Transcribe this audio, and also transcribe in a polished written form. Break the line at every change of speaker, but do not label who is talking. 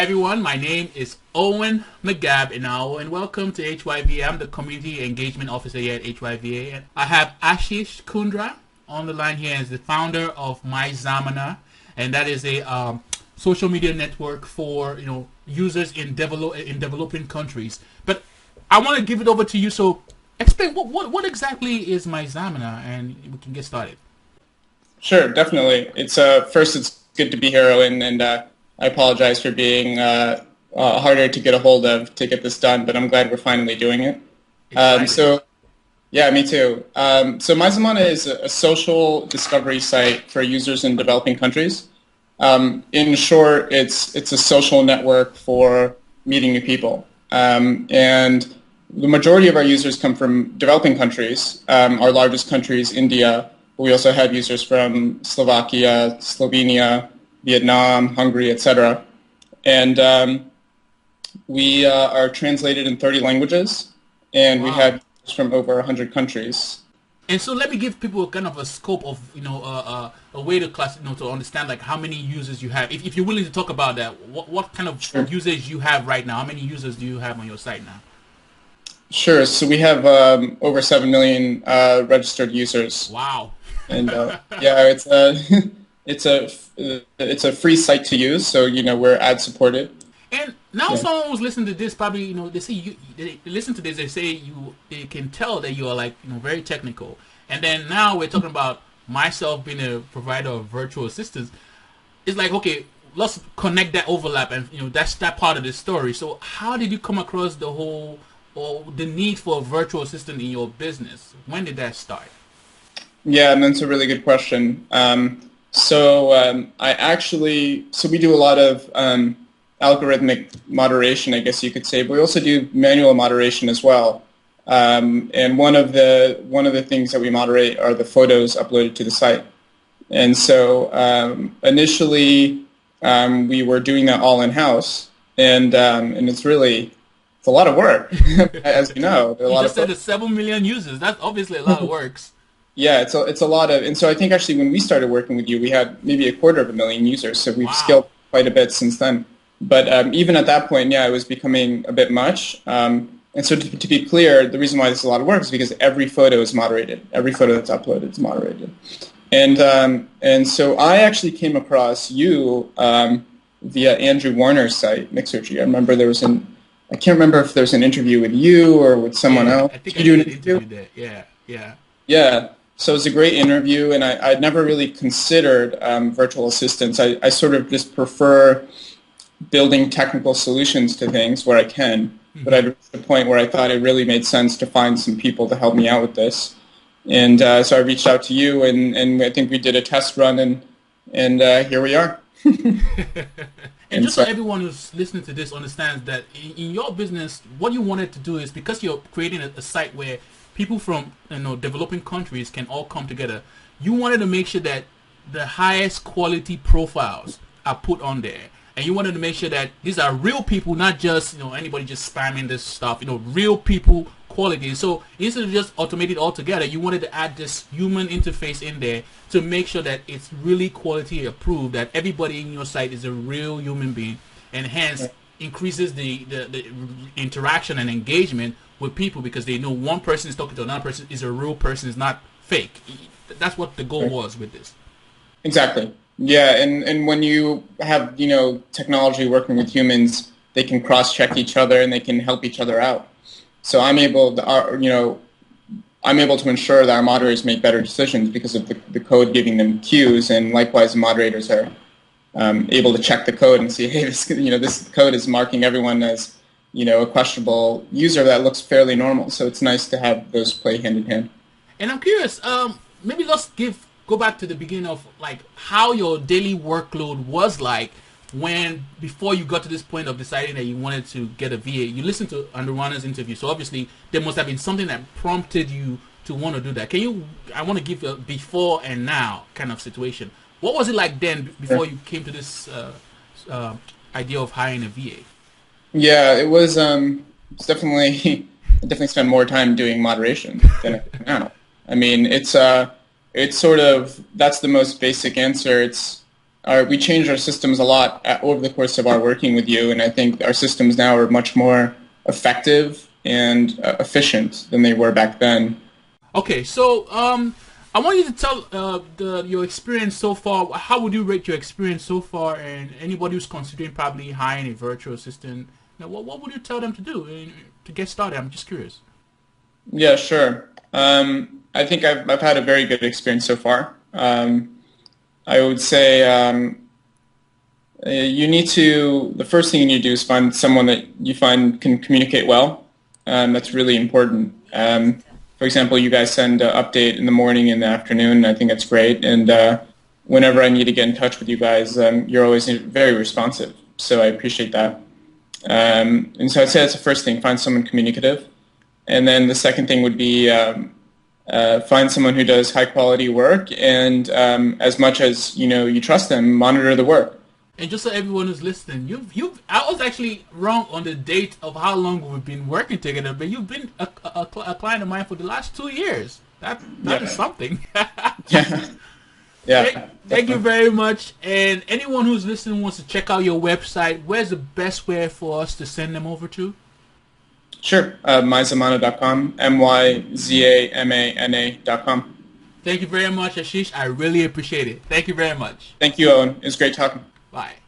Hi everyone, my name is Owen McGab and welcome to HYVA. I'm the Community Engagement Officer here at HYVA. And I have Ashish Kundra on the line here as the founder of MyZamana, and that is a social media network for users in developing countries. But I want to give it over to you. So explain what exactly is MyZamana, and we can get started.
Sure, definitely. It's first, it's good to be here, Owen, and I apologize for being harder to get a hold of to get this done, but I'm glad we're finally doing it. Yeah, me too. So MyZamana is a social discovery site for users in developing countries. In short, it's a social network for meeting new people. And the majority of our users come from developing countries. Our largest country is India. We also have users from Slovakia, Slovenia, Vietnam, Hungary, etc. And we are translated in 30 languages, and we have users from over 100 countries.
And so let me give people kind of a scope of, a way to to understand like how many users you have. If you're willing to talk about that, what kind of users you have right now? How many users do you have on your site now?
Sure. So we have over 7 million registered users.
Wow.
And yeah, it's a free site to use, so we're ad supported.
And now someone who's listening to this probably they listen to this, they can tell that you are very technical. And then now we're talking about myself being a provider of virtual assistants. It's like, okay, let's connect that overlap, and that's that part of the story. So how did you come across the need for a virtual assistant in your business? When did that start?
Yeah, and that's a really good question. So we do a lot of algorithmic moderation, I guess you could say, but we also do manual moderation as well. And one of the things that we moderate are the photos uploaded to the site. And so initially we were doing that all in-house, and it's a lot of work, as you know.
You just said 7 million users. That's obviously a lot of work.
Yeah, it's a lot of, and so I think actually when we started working with you, we had maybe 250,000 users, so we've scaled quite a bit since then. But even at that point, yeah, it was becoming a bit much. And so to be clear, the reason why this is a lot of work is because every photo is moderated. Every photo that's uploaded is moderated. And so I actually came across you via Andrew Warner's site, Mixergy. I can't remember if there's an interview with you or with someone else.
I think I did an interview there.
Yeah. So it was a great interview, and I'd never really considered virtual assistants. I sort of just prefer building technical solutions to things where I can, but I'd reached a point where I thought it really made sense to find some people to help me out with this. And so I reached out to you, and I think we did a test run, and here we are.
And just so everyone who's listening to this understands that in your business, what you wanted to do is, because you're creating a site where people from developing countries can all come together, you wanted to make sure that the highest quality profiles are put on there, and you wanted to make sure that these are real people, not just anybody just spamming this stuff. Real people quality. So instead of just automate it all together, you wanted to add this human interface in there to make sure that it's really quality approved, that everybody in your site is a real human being, and hence increases the interaction and engagement with people, because they know one person is talking to another person is a real person, is not fake. That's what the goal was with this.
Exactly. Yeah, and when you have technology working with humans, they can cross-check each other and they can help each other out. So I'm able to ensure that our moderators make better decisions because of the code giving them cues, and likewise the moderators are able to check the code and see, hey, this code is marking everyone as a questionable user that looks fairly normal. So it's nice to have those play hand in hand.
And I'm curious, maybe let's go back to the beginning of how your daily workload was like before you got to this point of deciding that you wanted to get a VA. You listened to Andruana's interview, so obviously there must have been something that prompted you to want to do that. I want to give a before and now kind of situation. What was it like then before you came to this idea of hiring a VA?
Yeah, it was definitely spent more time doing moderation than I do now. I mean, it's sort of, that's the most basic answer. It's we changed our systems a lot over the course of our working with you, and I think our systems now are much more effective and efficient than they were back then.
Okay, so I want you to tell your experience so far. How would you rate your experience so far? And anybody who's considering probably hiring a virtual assistant, what would you tell them to do to get started? I'm just curious.
Yeah, sure. I think I've had a very good experience so far. I would say the first thing you need to do is find someone that you find can communicate well. That's really important. For example, you guys send an update in the morning and the afternoon. I think that's great. And whenever I need to get in touch with you guys, you're always very responsive. So I appreciate that. And so I'd say that's the first thing, find someone communicative. And then the second thing would be find someone who does high quality work, and as much as you trust them, monitor the work.
And just so everyone who's listening, I was actually wrong on the date of how long we've been working together, but you've been a client of mine for the last 2 years. That is something.
Yeah. Yeah.
Thank you very much. And anyone who's listening wants to check out your website, where's the best way for us to send them over to?
Sure. myzamana.com, myzamana.com.
Thank you very much, Ashish. I really appreciate it. Thank you very much.
Thank you, Owen. It was great talking.
Bye.